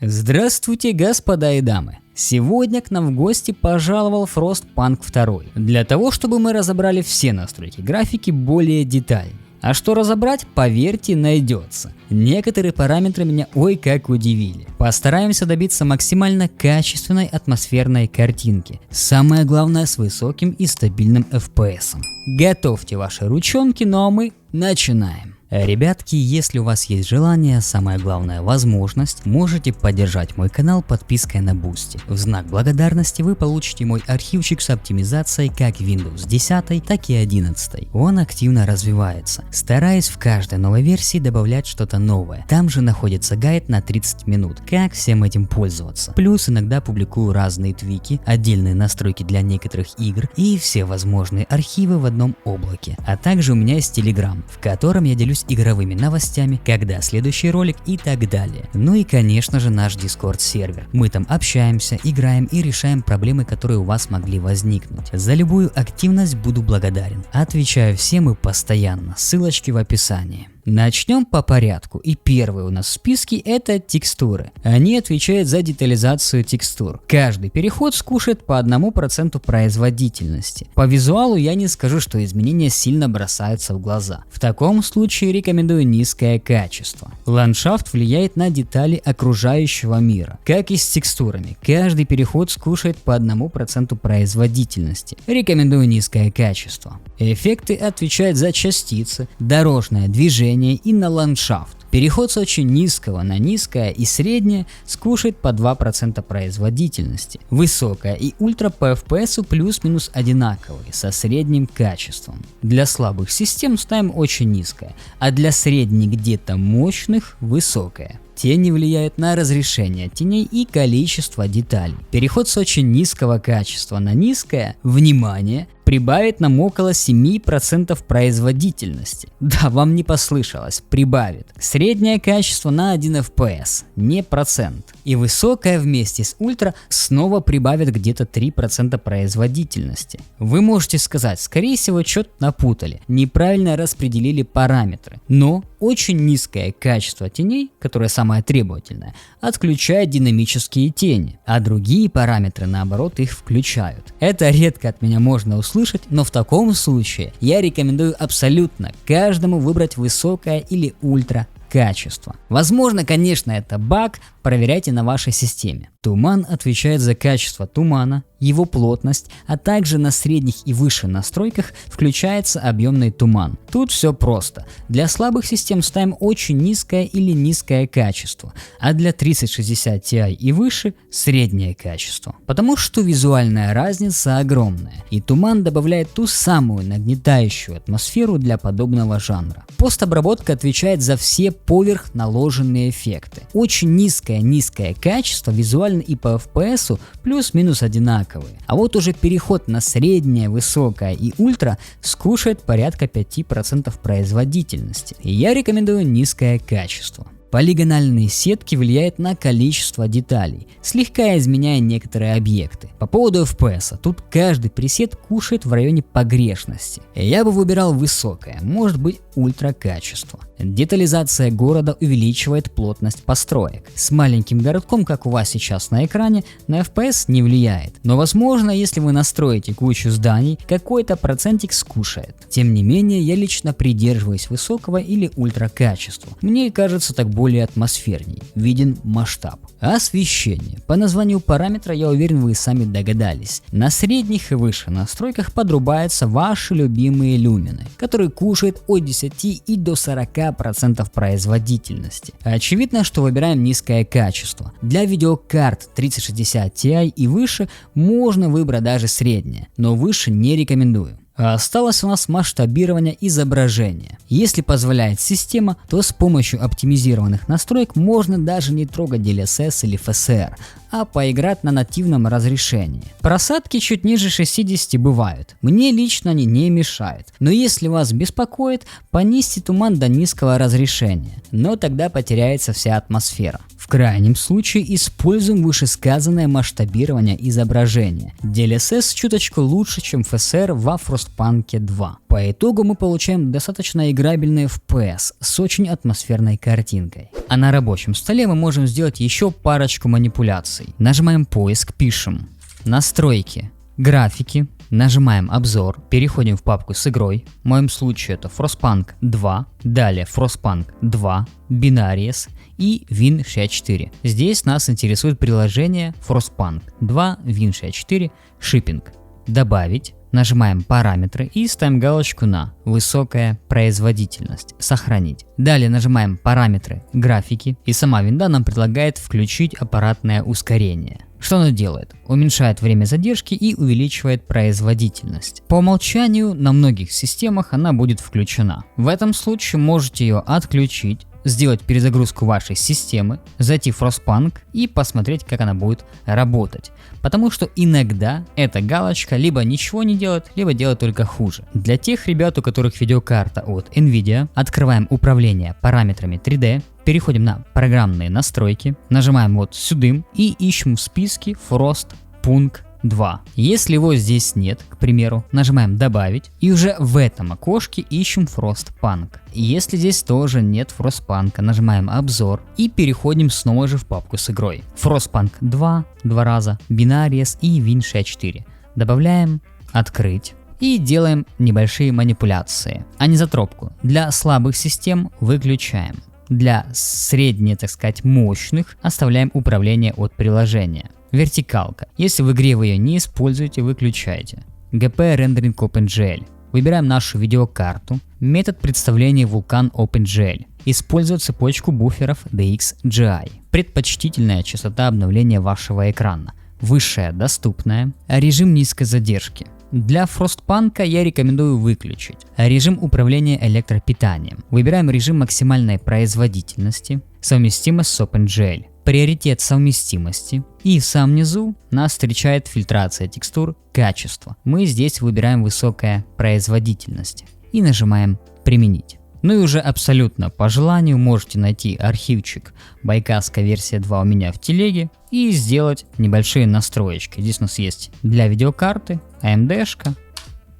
Здравствуйте, господа и дамы! Сегодня к нам в гости пожаловал Frostpunk 2, для того, чтобы мы разобрали все настройки графики более детально. А что разобрать, поверьте, найдется. Некоторые параметры меня ой как удивили. Постараемся добиться максимально качественной атмосферной картинки. Самое главное, с высоким и стабильным FPS. Готовьте ваши ручонки, ну а мы начинаем. Ребятки, если у вас есть желание, самое главное возможность, можете поддержать мой канал подпиской на Boosty. В знак благодарности вы получите мой архивчик с оптимизацией как Windows 10, так и 11. Он активно развивается, стараясь в каждой новой версии добавлять что-то новое. Там же находится гайд на 30 минут, как всем этим пользоваться. Плюс иногда публикую разные твики, отдельные настройки для некоторых игр и все возможные архивы в одном облаке. А также у меня есть Telegram, в котором я делюсь игровыми новостями, когда следующий ролик и так далее. Ну и конечно же наш Discord сервер. Мы там общаемся, играем и решаем проблемы, которые у вас могли возникнуть. За любую активность буду благодарен. Отвечаю всем и постоянно. Ссылочки в описании. Начнем по порядку, и первый у нас в списке это текстуры. Они отвечают за детализацию текстур. Каждый переход скушает по 1% производительности. По визуалу я не скажу, что изменения сильно бросаются в глаза. В таком случае рекомендую низкое качество. Ландшафт влияет на детали окружающего мира. Как и с текстурами, каждый переход скушает по 1% производительности. Рекомендую низкое качество. Эффекты отвечают за частицы, дорожное движение и на ландшафт. Переход с очень низкого на низкое и среднее скушает по 2% производительности. Высокое и ультра по FPS плюс-минус одинаковые, со средним качеством. Для слабых систем ставим очень низкое, а для средних где-то мощных высокое. Тени влияют на разрешение теней и количество деталей. Переход с очень низкого качества на низкое, внимание, прибавит нам около 7% производительности. Да, вам не послышалось, прибавит. Среднее качество на 1 FPS, не процент. И высокое вместе с ультра снова прибавит где-то 3% производительности. Вы можете сказать, скорее всего, что-то напутали, неправильно распределили параметры. Но очень низкое качество теней, которое самое требовательное, отключает динамические тени, а другие параметры наоборот их включают. Это редко от меня можно услышать, но в таком случае я рекомендую абсолютно каждому выбрать высокое или ультра качество. Возможно, конечно, это баг, проверяйте на вашей системе. Туман отвечает за качество тумана, его плотность, а также на средних и выше настройках включается объемный туман. Тут все просто. Для слабых систем ставим очень низкое или низкое качество, а для 3060 Ti и выше среднее качество. Потому что визуальная разница огромная, и туман добавляет ту самую нагнетающую атмосферу для подобного жанра. Постобработка отвечает за все поверх наложенные эффекты. Очень низкое качество визуально и по FPS плюс-минус одинаковые. А вот уже переход на среднее, высокое и ультра скушает порядка 5% производительности. И я рекомендую низкое качество. Полигональные сетки влияют на количество деталей, слегка изменяя некоторые объекты. По поводу FPS, тут каждый пресет кушает в районе погрешности. Я бы выбирал высокое, может быть ультра качество. Детализация города увеличивает плотность построек. С маленьким городком, как у вас сейчас на экране, на FPS не влияет. Но возможно, если вы настроите кучу зданий, какой-то процентик скушает. Тем не менее, я лично придерживаюсь высокого или ультра качества. Мне кажется, так более атмосферней, виден масштаб. Освещение. По названию параметра, я уверен, вы сами догадались. На средних и выше настройках подрубаются ваши любимые люмины, которые кушают от 10 и до 40% производительности. Очевидно, что выбираем низкое качество. Для видеокарт 3060 Ti и выше можно выбрать даже среднее, но выше не рекомендую. А осталось у нас масштабирование изображения. Если позволяет система, то с помощью оптимизированных настроек можно даже не трогать DLSS или FSR, а поиграть на нативном разрешении. Просадки чуть ниже 60 бывают, мне лично они не мешают, но если вас беспокоит, понизьте туман до низкого разрешения, но тогда потеряется вся атмосфера. В крайнем случае используем вышесказанное масштабирование изображения. DLSS чуточку лучше, чем FSR во Frostpunk Frostpunk 2. По итогу мы получаем достаточно играбельный FPS с очень атмосферной картинкой. А на рабочем столе мы можем сделать еще парочку манипуляций. Нажимаем поиск, пишем настройки, графики, нажимаем обзор, переходим в папку с игрой. В моем случае это Frostpunk 2, далее Frostpunk 2, Binaries и Win64. Здесь нас интересует приложение Frostpunk 2, Win64, Shipping. Добавить. Нажимаем параметры и ставим галочку на высокая производительность, сохранить. Далее нажимаем параметры графики, и сама винда нам предлагает включить аппаратное ускорение. Что оно делает? Уменьшает время задержки и увеличивает производительность. По умолчанию на многих системах она будет включена. В этом случае можете ее отключить, сделать перезагрузку вашей системы, зайти в Frostpunk и посмотреть, как она будет работать. Потому что иногда эта галочка либо ничего не делает, либо делает только хуже. Для тех ребят, у которых видеокарта от Nvidia, открываем управление параметрами 3D, переходим на программные настройки, нажимаем вот сюда и ищем в списке Frostpunk 2. Если его здесь нет, к примеру, нажимаем добавить и уже в этом окошке ищем Frostpunk. Если здесь тоже нет Frostpunk, нажимаем обзор и переходим снова же в папку с игрой. Frostpunk 2, два раза, Binaries и Win64. Добавляем, открыть. И делаем небольшие манипуляции. Анизотропку для слабых систем выключаем. Для средне, так сказать, мощных оставляем управление от приложения. Вертикалка. Если в игре вы ее не используете, выключайте. GP Rendering OpenGL. Выбираем нашу видеокарту. Метод представления Vulkan OpenGL. Используя цепочку буферов DXGI. Предпочтительная частота обновления вашего экрана. Высшая доступная. Режим низкой задержки. Для Frostpunk я рекомендую выключить режим управления электропитанием. Выбираем режим максимальной производительности, совместимость с OpenGL. Приоритет совместимости. И в самом низу нас встречает фильтрация текстур, качество. Мы здесь выбираем высокая производительность и нажимаем применить. Ну и уже абсолютно по желанию можете найти архивчик байкаска версия 2 у меня в телеге и сделать небольшие настроечки. Здесь у нас есть для видеокарты, AMD-шка,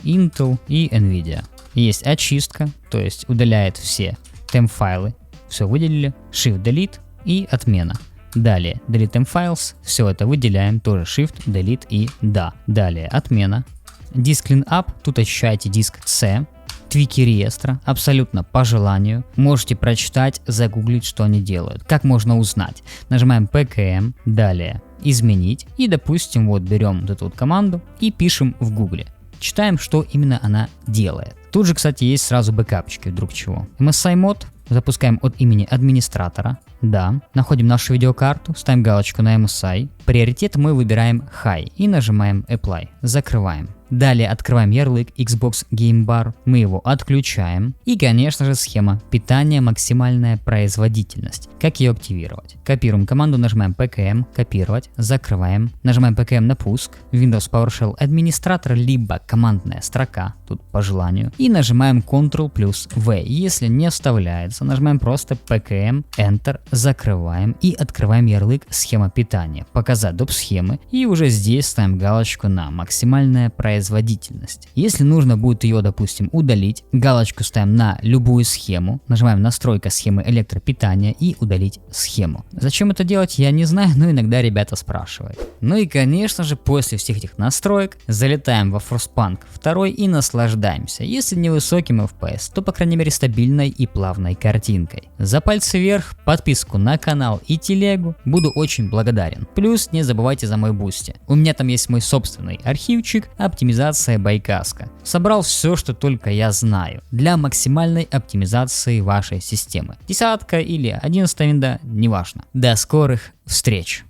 Intel и Nvidia. Есть очистка, то есть удаляет все temp-файлы, все выделили, Shift Delete и отмена. Далее Delete Temp Files, все это выделяем, тоже Shift, Delete и да. Далее отмена. Disk Cleanup, тут ощущаете диск C. Твики реестра, абсолютно по желанию. Можете прочитать, загуглить, что они делают. Как можно узнать? Нажимаем PKM, далее изменить. И допустим, вот берем вот эту вот команду и пишем в гугле. Читаем, что именно она делает. Тут же, кстати, есть сразу бэкапчики, вдруг чего. MSI мод запускаем от имени администратора. Да. Находим нашу видеокарту, ставим галочку на MSI. Приоритет мы выбираем High и нажимаем Apply. Закрываем. Далее открываем ярлык Xbox Game Bar, мы его отключаем. И, конечно же, схема питания максимальная производительность. Как ее активировать? Копируем команду, нажимаем PKM, копировать, закрываем. Нажимаем PKM на пуск, Windows PowerShell администратор, либо командная строка, тут по желанию. И нажимаем Ctrl плюс V. Если не вставляется, нажимаем просто PKM, Enter, закрываем и открываем ярлык схема питания. Показать доп. Схемы. И уже здесь ставим галочку на максимальная производительность. Если нужно будет ее, допустим, удалить, галочку ставим на любую схему, нажимаем настройка схемы электропитания и удалить схему. Зачем это делать, я не знаю, но иногда ребята спрашивают. Ну и конечно же, после всех этих настроек залетаем во Frostpunk 2 и наслаждаемся. Если не высоким FPS, то по крайней мере стабильной и плавной картинкой. За пальцы вверх, подписку на канал и телегу, буду очень благодарен. Плюс не забывайте за мой бусти. У меня там есть мой собственный архивчик, оптимизация байкаска. Собрал все, что только я знаю, для максимальной оптимизации вашей системы. 10 или 11 винда, неважно. До скорых встреч!